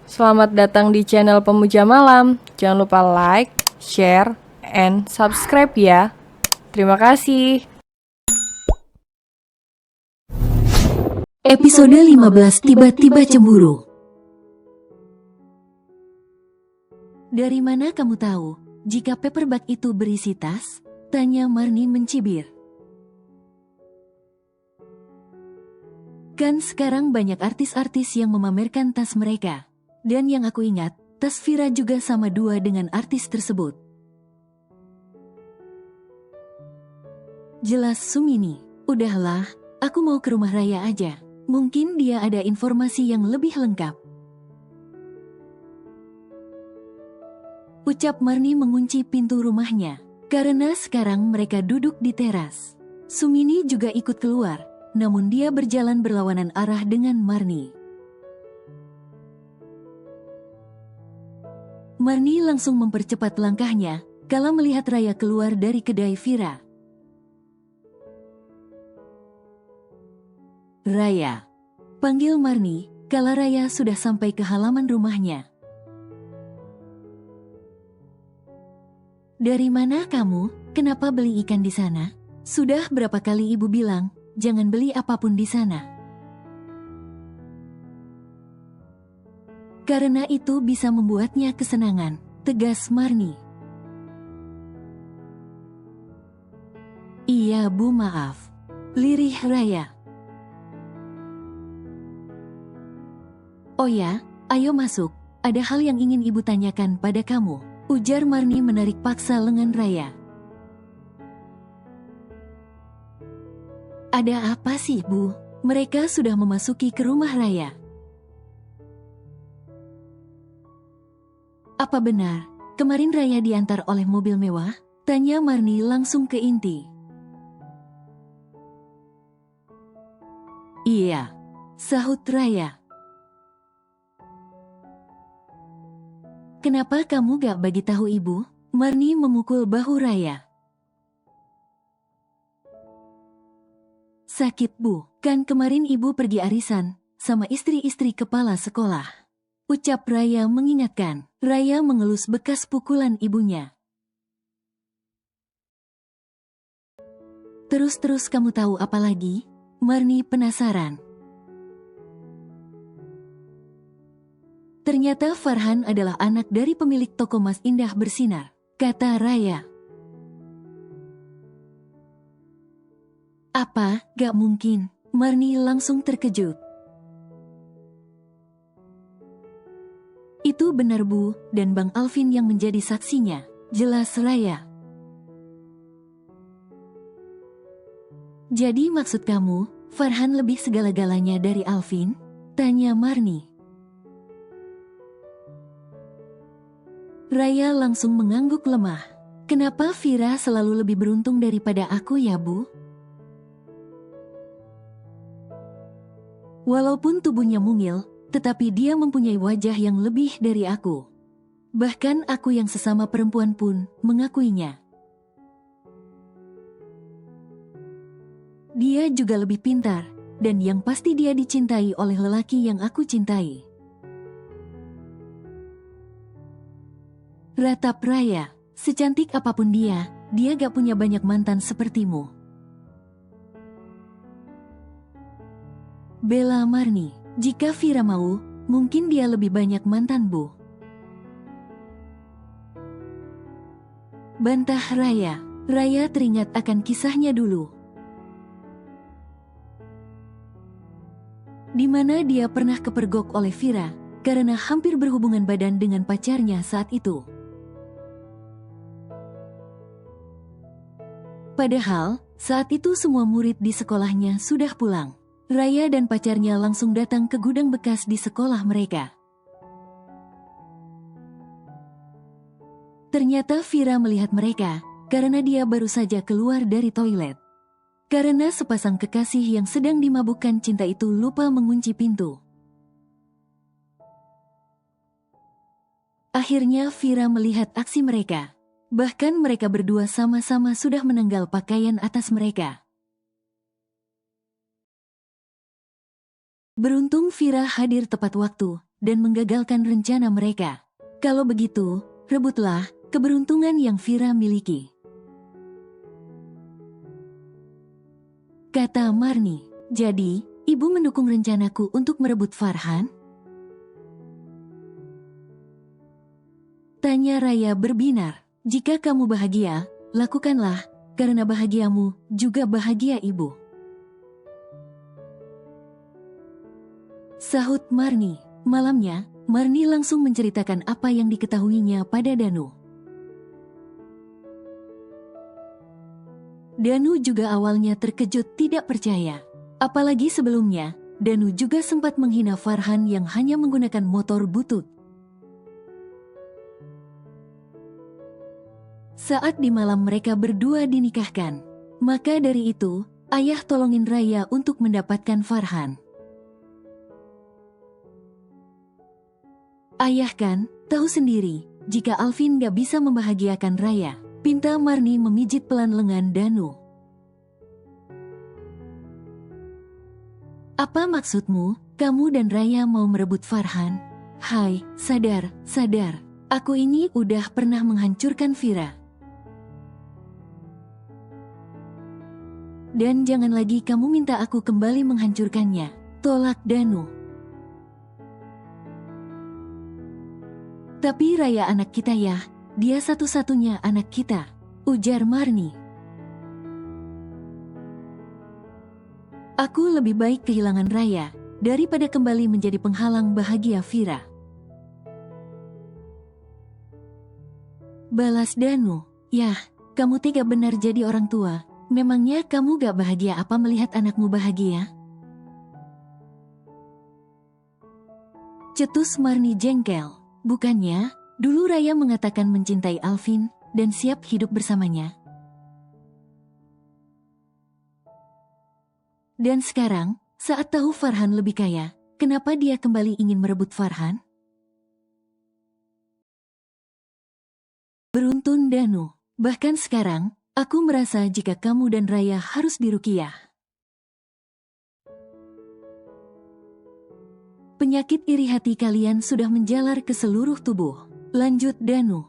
Selamat datang di channel Pemuja Malam. Jangan lupa like, share, and subscribe ya. Terima kasih. Episode 15 Tiba-tiba Cemburu. Dari mana kamu tahu jika paperback itu berisi tas? Tanya Marni mencibir. Kan sekarang banyak artis-artis yang memamerkan tas mereka. Dan yang aku ingat, tas Vira juga sama dua dengan artis tersebut. Jelas Sumini. Udahlah, aku mau ke rumah Raya aja. Mungkin dia ada informasi yang lebih lengkap. Ucap Marni mengunci pintu rumahnya. Karena sekarang mereka duduk di teras. Sumini juga ikut keluar, namun dia berjalan berlawanan arah dengan Marni. Marni langsung mempercepat langkahnya kala melihat Raya keluar dari kedai Vira. Raya, panggil Marni kala Raya sudah sampai ke halaman rumahnya. Dari mana kamu? Kenapa beli ikan di sana? Sudah berapa kali ibu bilang, jangan beli apapun di sana. Karena itu bisa membuatnya kesenangan, tegas Marni. Iya Bu, maaf. Lirih Raya. Oh ya, ayo masuk. Ada hal yang ingin ibu tanyakan pada kamu. Ujar Marni menarik paksa lengan Raya. Ada apa sih Bu? Mereka sudah memasuki ke rumah Raya. Apa benar, kemarin Raya diantar oleh mobil mewah? Tanya Marni langsung ke inti. Iya, sahut Raya. Kenapa kamu gak bagi tahu ibu? Marni memukul bahu Raya. Sakit Bu, kan kemarin ibu pergi arisan sama istri-istri kepala sekolah. Ucap Raya mengingatkan. Raya mengelus bekas pukulan ibunya. Terus kamu tahu apa lagi? Marni penasaran. Ternyata Farhan adalah anak dari pemilik toko Mas Indah Bersinar, kata Raya. Apa? Gak mungkin. Marni langsung terkejut. Itu benar Bu, dan Bang Alvin yang menjadi saksinya, jelas Raya. Jadi maksud kamu, Farhan lebih segala-galanya dari Alvin? Tanya Marni. Raya langsung mengangguk lemah. Kenapa Vira selalu lebih beruntung daripada aku ya Bu? Walaupun tubuhnya mungil, tetapi dia mempunyai wajah yang lebih dari aku. Bahkan aku yang sesama perempuan pun mengakuinya. Dia juga lebih pintar, dan yang pasti dia dicintai oleh lelaki yang aku cintai. Ratap Raya, secantik apapun dia gak punya banyak mantan sepertimu. Bela Marni, jika Vira mau, mungkin dia lebih banyak mantan Bu. Bantah Raya. Raya teringat akan kisahnya dulu. Di mana dia pernah kepergok oleh Vira karena hampir berhubungan badan dengan pacarnya saat itu. Padahal, saat itu semua murid di sekolahnya sudah pulang. Raya dan pacarnya langsung datang ke gudang bekas di sekolah mereka. Ternyata Vira melihat mereka karena dia baru saja keluar dari toilet. Karena sepasang kekasih yang sedang dimabukkan cinta itu lupa mengunci pintu. Akhirnya Vira melihat aksi mereka. Bahkan mereka berdua sama-sama sudah menenggal pakaian atas mereka. Beruntung Vira hadir tepat waktu dan menggagalkan rencana mereka. Kalau begitu, rebutlah keberuntungan yang Vira miliki. Kata Marni. Jadi, ibu mendukung rencanaku untuk merebut Farhan? Tanya Raya berbinar. Jika kamu bahagia, lakukanlah, karena bahagiamu juga bahagia ibu. Sahut Marni. Malamnya, Marni langsung menceritakan apa yang diketahuinya pada Danu. Danu juga awalnya terkejut tidak percaya. Apalagi sebelumnya, Danu juga sempat menghina Farhan yang hanya menggunakan motor butut. Saat di malam mereka berdua dinikahkan, maka dari itu, ayah tolongin Raya untuk mendapatkan Farhan. Ayah kan, tahu sendiri, jika Alvin gak bisa membahagiakan Raya. Pinta Marni memijit pelan lengan Danu. Apa maksudmu? Kamu dan Raya mau merebut Farhan? Hai, sadar, sadar. Aku ini udah pernah menghancurkan Vira. Dan jangan lagi kamu minta aku kembali menghancurkannya. Tolak Danu. Tapi Raya anak kita ya. Dia satu-satunya anak kita, ujar Marni. Aku lebih baik kehilangan Raya, daripada kembali menjadi penghalang bahagia Vira. Balas Danu. Yah, kamu tega benar jadi orang tua. Memangnya kamu gak bahagia apa melihat anakmu bahagia? Cetus Marni jengkel. Bukannya dulu Raya mengatakan mencintai Alvin dan siap hidup bersamanya. Dan sekarang, saat tahu Farhan lebih kaya, kenapa dia kembali ingin merebut Farhan? Beruntun Danu. Bahkan sekarang, aku merasa jika kamu dan Raya harus diruqyah. Penyakit iri hati kalian sudah menjalar ke seluruh tubuh. Lanjut Danu.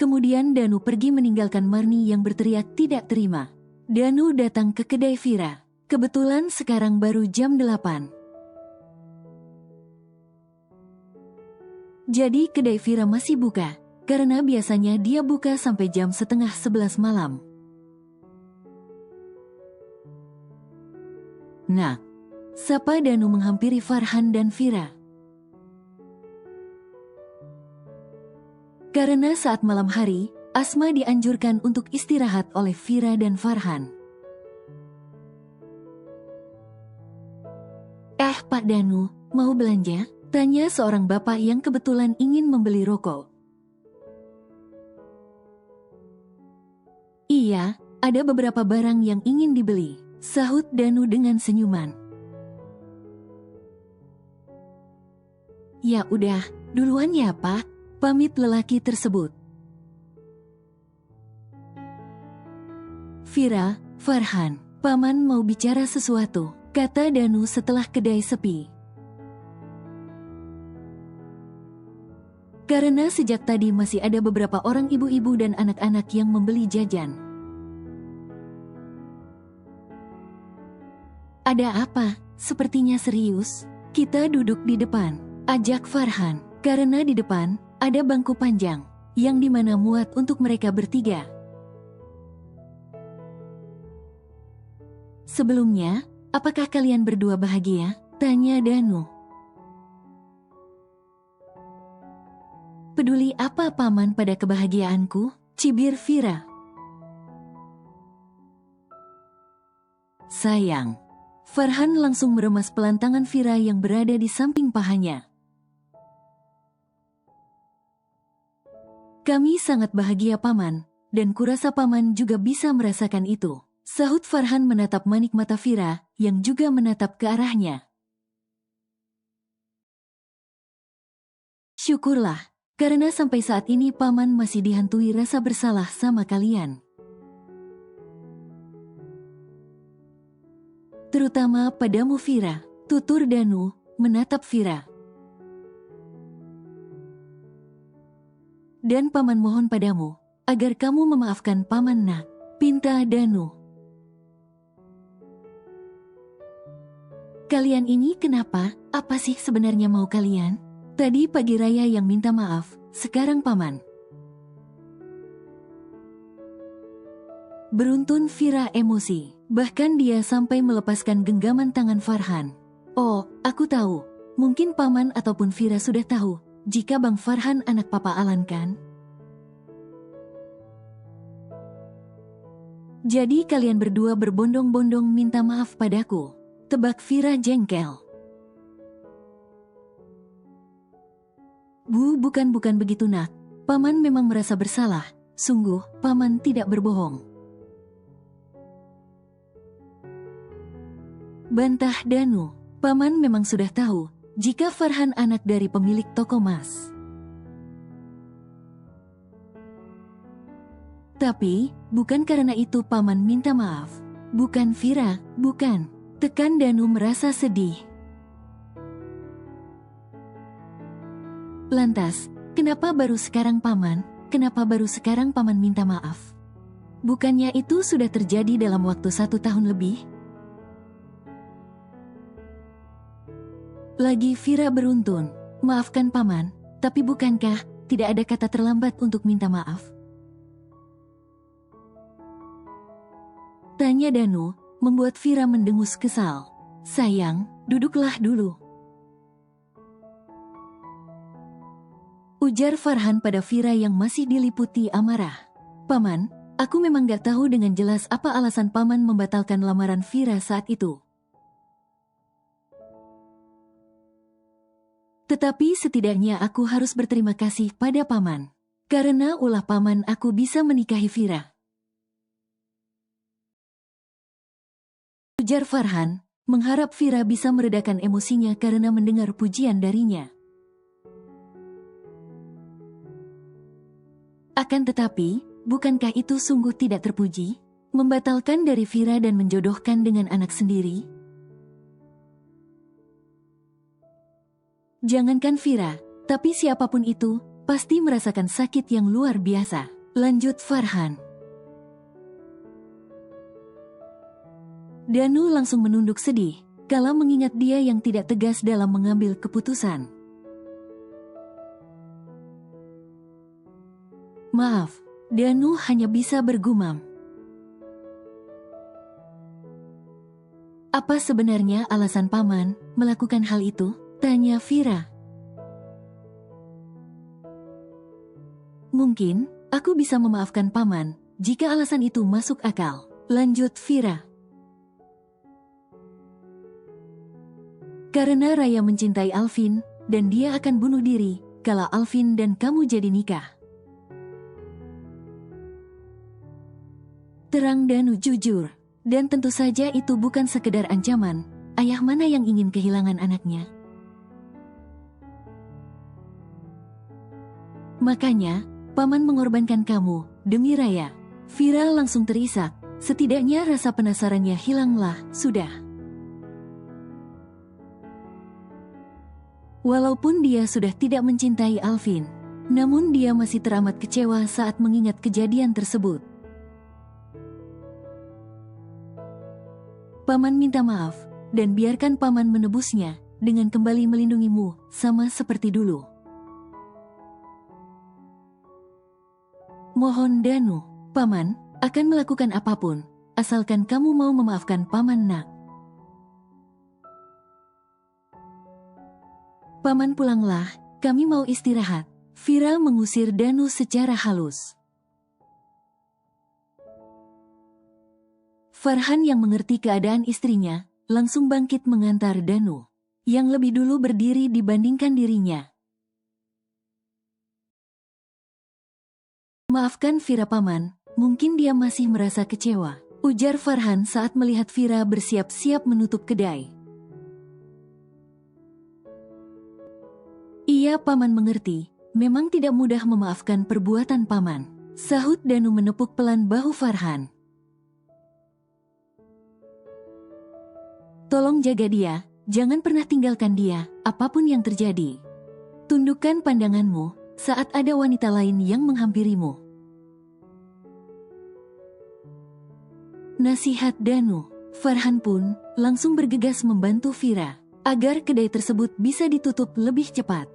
Kemudian Danu pergi meninggalkan Marni yang berteriak tidak terima. Danu datang ke kedai Vira. Kebetulan sekarang baru jam 8. Jadi kedai Vira masih buka, karena biasanya dia buka sampai jam setengah 11 malam. Nah, sapa Danu menghampiri Farhan dan Vira. Karena saat malam hari, Asma dianjurkan untuk istirahat oleh Vira dan Farhan. Pak Danu, mau belanja? Tanya seorang bapak yang kebetulan ingin membeli rokok. Iya, ada beberapa barang yang ingin dibeli, sahut Danu dengan senyuman. Ya udah, duluan ya Pak. Pamit lelaki tersebut. Vira, Farhan, Paman mau bicara sesuatu, kata Danu setelah kedai sepi. Karena sejak tadi masih ada beberapa orang ibu-ibu dan anak-anak yang membeli jajan. Ada apa? Sepertinya serius. Kita duduk di depan, ajak Farhan, karena di depan ada bangku panjang, yang dimana muat untuk mereka bertiga. Sebelumnya, apakah kalian berdua bahagia? Tanya Danu. Peduli apa Paman pada kebahagiaanku? Cibir Vira. Sayang. Farhan langsung meremas pelan tangan Vira yang berada di samping pahanya. Kami sangat bahagia Paman, dan kurasa Paman juga bisa merasakan itu. Sahut Farhan menatap manik mata Vira, yang juga menatap ke arahnya. Syukurlah, karena sampai saat ini Paman masih dihantui rasa bersalah sama kalian. terutama padamu Fira. Tutur Danu menatap Fira. Dan paman mohon padamu, agar kamu memaafkan paman nak, pinta Danu. Kalian ini kenapa? Apa sih sebenarnya mau kalian? Tadi pagi Raya yang minta maaf, sekarang paman. Beruntun Fira emosi, bahkan dia sampai melepaskan genggaman tangan Farhan. Oh, aku tahu, mungkin paman ataupun Fira sudah tahu, jika Bang Farhan anak Papa Alan kan? Jadi kalian berdua berbondong-bondong minta maaf padaku. Tebak Fira jengkel. Bukan begitu nak. Paman memang merasa bersalah. Sungguh, paman tidak berbohong. Bantah Danu. Paman memang sudah tahu jika Farhan anak dari pemilik toko emas. Tapi, bukan karena itu paman minta maaf. Bukan Fira, bukan. Tekan Danu merasa sedih. Lantas, kenapa baru sekarang paman? Kenapa baru sekarang paman minta maaf? Bukannya itu sudah terjadi dalam waktu 1 tahun lebih? Lagi Fira beruntun. Maafkan paman, tapi bukankah tidak ada kata terlambat untuk minta maaf? Tanya Danu, membuat Fira mendengus kesal. Sayang, duduklah dulu. Ujar Farhan pada Fira yang masih diliputi amarah. Paman, aku memang gak tahu dengan jelas apa alasan paman membatalkan lamaran Fira saat itu. Tetapi setidaknya aku harus berterima kasih pada paman. Karena ulah paman aku bisa menikahi Fira. Ujar Farhan, mengharap Fira bisa meredakan emosinya karena mendengar pujian darinya. Akan tetapi, bukankah itu sungguh tidak terpuji? Membatalkan dari Fira dan menjodohkan dengan anak sendiri? Jangankan Fira, tapi siapapun itu, pasti merasakan sakit yang luar biasa. Lanjut Farhan. Danu langsung menunduk sedih, kala mengingat dia yang tidak tegas dalam mengambil keputusan. Maaf, Danu hanya bisa bergumam. Apa sebenarnya alasan paman melakukan hal itu? Tanya Fira. Mungkin, aku bisa memaafkan paman, jika alasan itu masuk akal. Lanjut Fira. Karena Raya mencintai Alvin, dan dia akan bunuh diri, kalau Alvin dan kamu jadi nikah. Terang Danu jujur, dan tentu saja itu bukan sekedar ancaman, ayah mana yang ingin kehilangan anaknya? Makanya, paman mengorbankan kamu, demi Raya. Fira langsung terisak, setidaknya rasa penasarannya hilanglah, sudah. Walaupun dia sudah tidak mencintai Alvin, namun dia masih teramat kecewa saat mengingat kejadian tersebut. Paman minta maaf, dan biarkan paman menebusnya, dengan kembali melindungimu, sama seperti dulu. Mohon Danu, paman, akan melakukan apapun, asalkan kamu mau memaafkan paman nak. Paman pulanglah, kami mau istirahat. Fira mengusir Danu secara halus. Farhan yang mengerti keadaan istrinya, langsung bangkit mengantar Danu, yang lebih dulu berdiri dibandingkan dirinya. Maafkan Fira paman, mungkin dia masih merasa kecewa, ujar Farhan saat melihat Fira bersiap-siap menutup kedai. Iya paman mengerti, memang tidak mudah memaafkan perbuatan paman, sahut Danu menepuk pelan bahu Farhan. Tolong jaga dia, jangan pernah tinggalkan dia, apapun yang terjadi. Tundukkan pandanganmu saat ada wanita lain yang menghampirimu. Nasihat Danu. Farhan pun langsung bergegas membantu Fira agar kedai tersebut bisa ditutup lebih cepat.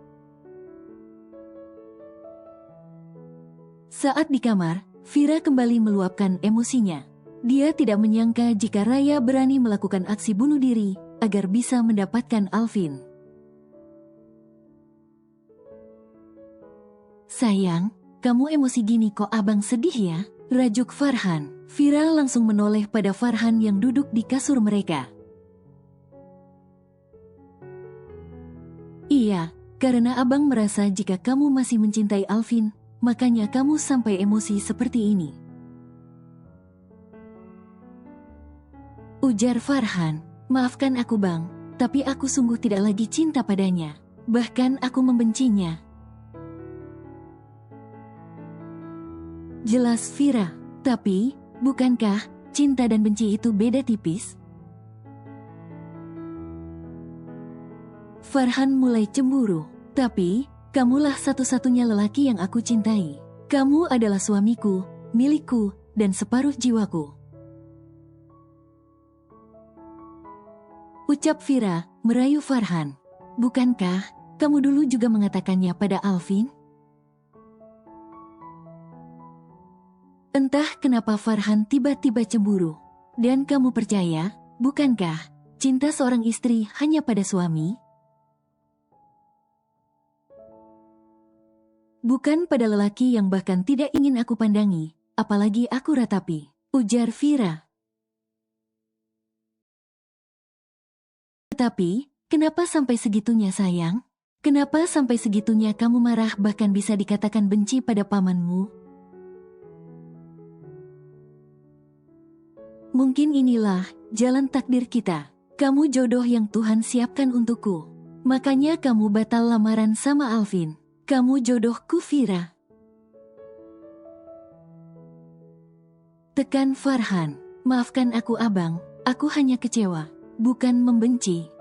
Saat di kamar, Fira kembali meluapkan emosinya. Dia tidak menyangka jika Raya berani melakukan aksi bunuh diri agar bisa mendapatkan Alvin. Sayang, kamu emosi gini kok abang sedih ya? Rajuk Farhan. Fira langsung menoleh pada Farhan yang duduk di kasur mereka. Iya, karena abang merasa jika kamu masih mencintai Alvin, makanya kamu sampai emosi seperti ini. Ujar Farhan, maafkan aku bang, tapi aku sungguh tidak lagi cinta padanya. Bahkan aku membencinya. Jelas Fira, tapi bukankah cinta dan benci itu beda tipis? Farhan mulai cemburu. Tapi, kamulah satu-satunya lelaki yang aku cintai. Kamu adalah suamiku, milikku, dan separuh jiwaku. Ucap Fira, merayu Farhan. Bukankah kamu dulu juga mengatakannya pada Alvin? Entah kenapa Farhan tiba-tiba cemburu. Dan kamu percaya, bukankah cinta seorang istri hanya pada suami? Bukan pada lelaki yang bahkan tidak ingin aku pandangi, apalagi aku ratapi. Ujar Fira. Tetapi, kenapa sampai segitunya sayang? Kenapa sampai segitunya kamu marah bahkan bisa dikatakan benci pada pamanmu? Mungkin inilah jalan takdir kita. Kamu jodoh yang Tuhan siapkan untukku. Makanya kamu batal lamaran sama Alvin. Kamu jodohku Fira. Tekan Farhan. Maafkan aku abang, aku hanya kecewa, bukan membenci.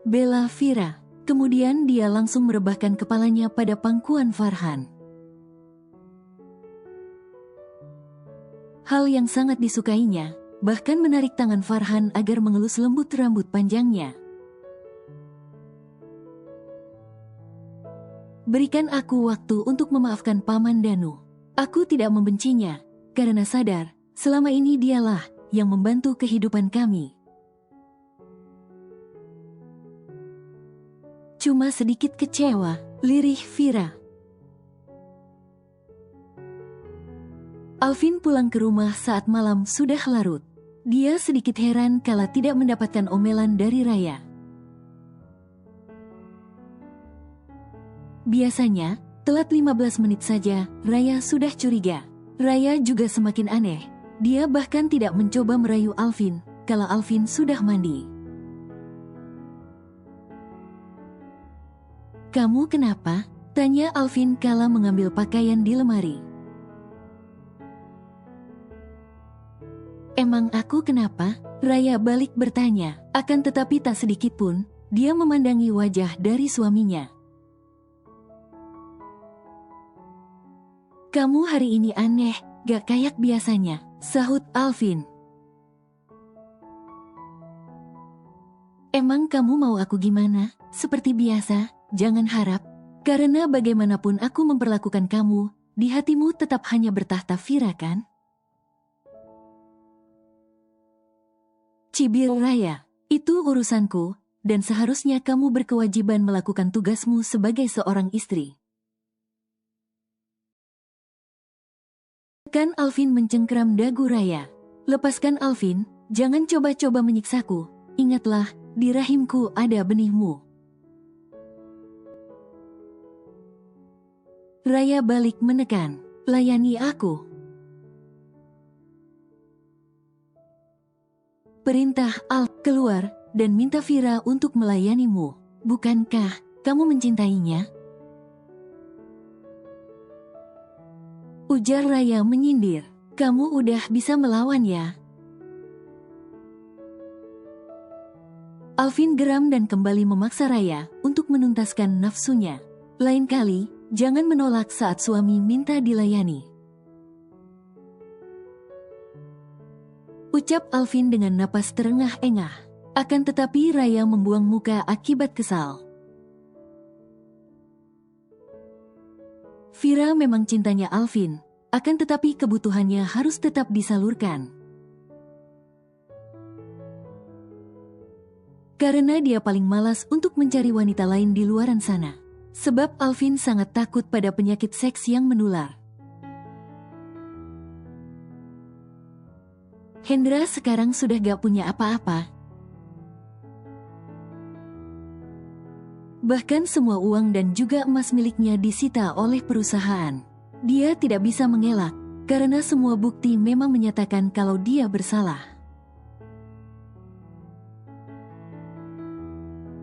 Bela Fira. Kemudian dia langsung merebahkan kepalanya pada pangkuan Farhan. Hal yang sangat disukainya, bahkan menarik tangan Farhan agar mengelus lembut rambut panjangnya. Berikan aku waktu untuk memaafkan Paman Danu. Aku tidak membencinya, karena sadar, selama ini dialah yang membantu kehidupan kami. Cuma sedikit kecewa, lirih Fira. Alvin pulang ke rumah saat malam sudah larut. Dia sedikit heran kala tidak mendapatkan omelan dari Raya. Biasanya, telat 15 menit saja, Raya sudah curiga. Raya juga semakin aneh. Dia bahkan tidak mencoba merayu Alvin, kala Alvin sudah mandi. Kamu kenapa? Tanya Alvin kala mengambil pakaian di lemari. Emang aku kenapa? Raya balik bertanya, akan tetapi tak sedikit pun, dia memandangi wajah dari suaminya. Kamu hari ini aneh, gak kayak biasanya, sahut Alvin. Emang kamu mau aku gimana? Seperti biasa, jangan harap. Karena bagaimanapun aku memperlakukan kamu, di hatimu tetap hanya bertahta Fira kan? Cibir Raya, itu urusanku, dan seharusnya kamu berkewajiban melakukan tugasmu sebagai seorang istri. Kan Alvin mencengkeram dagu Raya. Lepaskan Alvin, jangan coba-coba menyiksaku. Ingatlah, di rahimku ada benihmu. Raya balik menekan, layani aku. Perintah Al, keluar, dan minta Fira untuk melayanimu. Bukankah kamu mencintainya? Ujar Raya menyindir. Kamu udah bisa melawan ya? Alvin geram dan kembali memaksa Raya untuk menuntaskan nafsunya. Lain kali, jangan menolak saat suami minta dilayani. Ucap Alvin dengan napas terengah-engah. Akan tetapi Raya membuang muka akibat kesal. Vira memang cintanya Alvin, akan tetapi kebutuhannya harus tetap disalurkan. Karena dia paling malas untuk mencari wanita lain di luaran sana. Sebab Alvin sangat takut pada penyakit seks yang menular. Hendra sekarang sudah gak punya apa-apa. Bahkan semua uang dan juga emas miliknya disita oleh perusahaan. Dia tidak bisa mengelak, karena semua bukti memang menyatakan kalau dia bersalah.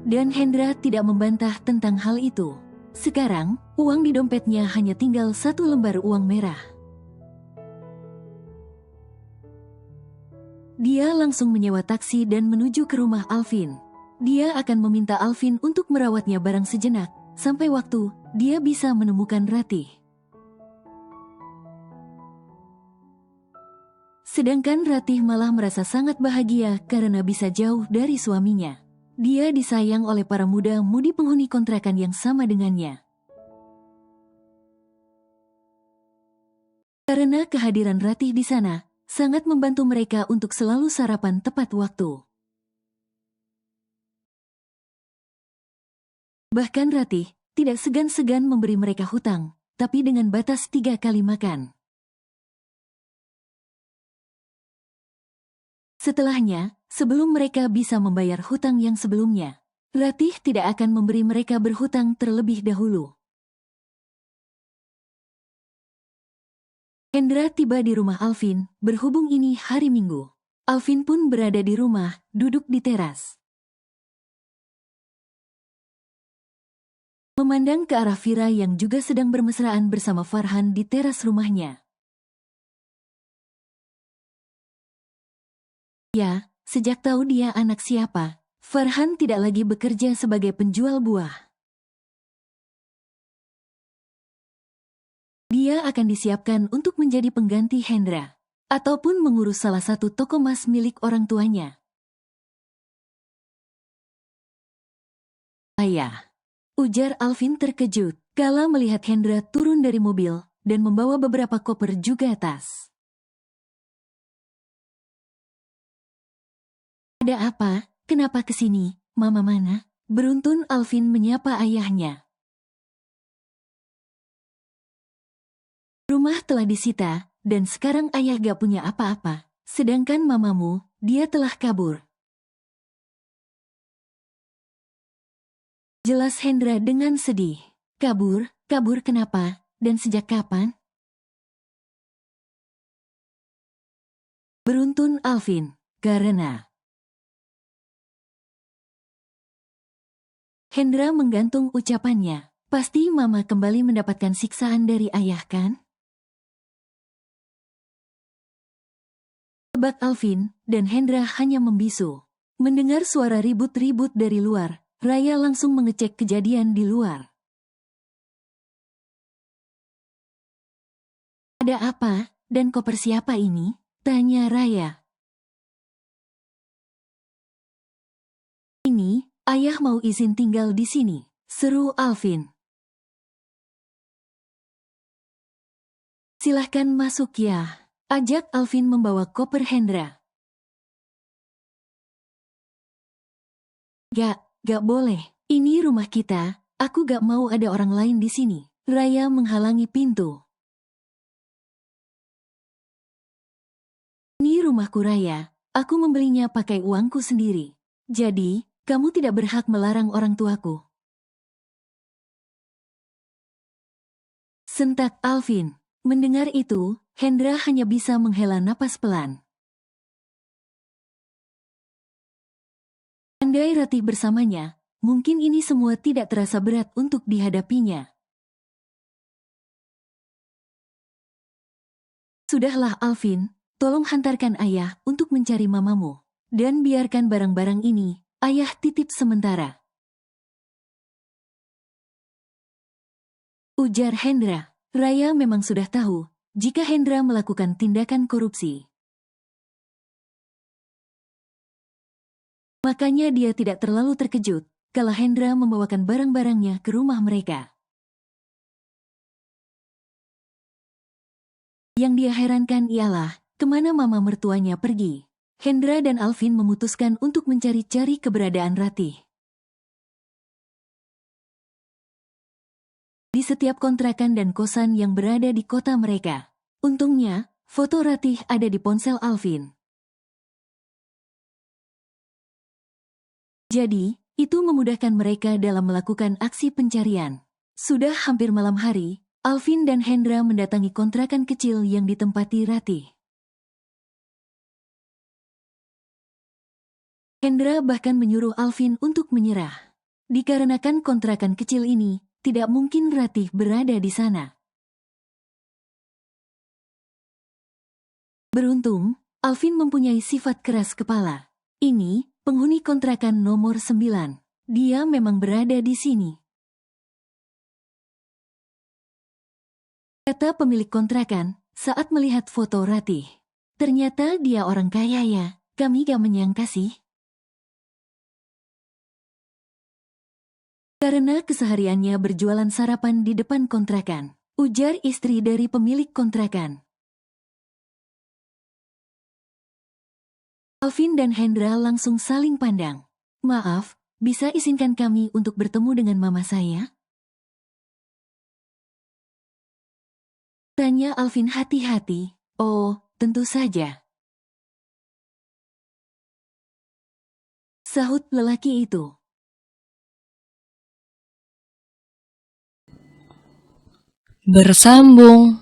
Dan Hendra tidak membantah tentang hal itu. Sekarang, uang di dompetnya hanya tinggal 1 lembar uang merah. Dia langsung menyewa taksi dan menuju ke rumah Alvin. Dia akan meminta Alvin untuk merawatnya barang sejenak, sampai waktu dia bisa menemukan Ratih. Sedangkan Ratih malah merasa sangat bahagia karena bisa jauh dari suaminya. Dia disayang oleh para muda-mudi penghuni kontrakan yang sama dengannya. Karena kehadiran Ratih di sana, sangat membantu mereka untuk selalu sarapan tepat waktu. Bahkan Ratih tidak segan-segan memberi mereka hutang, tapi dengan batas 3 kali makan. Setelahnya, sebelum mereka bisa membayar hutang yang sebelumnya, Ratih tidak akan memberi mereka berhutang terlebih dahulu. Hendra tiba di rumah Alvin, berhubung ini hari Minggu. Alvin pun berada di rumah, duduk di teras. Memandang ke arah Vira yang juga sedang bermesraan bersama Farhan di teras rumahnya. Ya, sejak tahu dia anak siapa, Farhan tidak lagi bekerja sebagai penjual buah. Dia akan disiapkan untuk menjadi pengganti Hendra, ataupun mengurus salah satu toko emas milik orang tuanya. Ayah, ujar Alvin terkejut kala melihat Hendra turun dari mobil dan membawa beberapa koper juga tas. Ada apa? Kenapa kesini? Mama mana? Beruntun Alvin menyapa ayahnya. Rumah telah disita, dan sekarang ayah gak punya apa-apa. Sedangkan mamamu, dia telah kabur. Jelas Hendra dengan sedih. Kabur? Kabur kenapa? Dan sejak kapan? Beruntun Alvin, karena Hendra menggantung ucapannya. Pasti mama kembali mendapatkan siksaan dari ayah kan? Tebak Alvin, dan Hendra hanya membisu. Mendengar suara ribut-ribut dari luar, Raya langsung mengecek kejadian di luar. Ada apa? Dan koper siapa ini? Tanya Raya. Ini, ayah mau izin tinggal di sini, seru Alvin. Silahkan masuk ya, ajak Alvin membawa koper Hendra. Gak boleh, ini rumah kita, aku gak mau ada orang lain di sini. Raya menghalangi pintu. Ini rumahku Raya, aku membelinya pakai uangku sendiri. Jadi, kamu tidak berhak melarang orang tuaku. Sentak Alvin. Mendengar itu, Hendra hanya bisa menghela napas pelan. Andai Ratih bersamanya, mungkin ini semua tidak terasa berat untuk dihadapinya. Sudahlah Alvin, tolong hantarkan ayah untuk mencari mamamu. Dan biarkan barang-barang ini ayah titip sementara. Ujar Hendra. Raya memang sudah tahu jika Hendra melakukan tindakan korupsi. Makanya dia tidak terlalu terkejut kalau Hendra membawakan barang-barangnya ke rumah mereka. Yang dia herankan ialah kemana mama mertuanya pergi. Hendra dan Alvin memutuskan untuk mencari-cari keberadaan Ratih. Di setiap kontrakan dan kosan yang berada di kota mereka. Untungnya, foto Ratih ada di ponsel Alvin. Jadi, itu memudahkan mereka dalam melakukan aksi pencarian. Sudah hampir malam hari, Alvin dan Hendra mendatangi kontrakan kecil yang ditempati Ratih. Hendra bahkan menyuruh Alvin untuk menyerah. Dikarenakan kontrakan kecil ini, tidak mungkin Ratih berada di sana. Beruntung, Alvin mempunyai sifat keras kepala. Ini, penghuni kontrakan nomor 9. Dia memang berada di sini. Kata pemilik kontrakan saat melihat foto Ratih. Ternyata dia orang kaya ya, kami gak menyangka sih. Karena kesehariannya berjualan sarapan di depan kontrakan, ujar istri dari pemilik kontrakan. Alvin dan Hendra langsung saling pandang. Maaf, bisa izinkan kami untuk bertemu dengan mama saya? Tanya Alvin hati-hati. Oh, tentu saja. Sahut lelaki itu. Bersambung.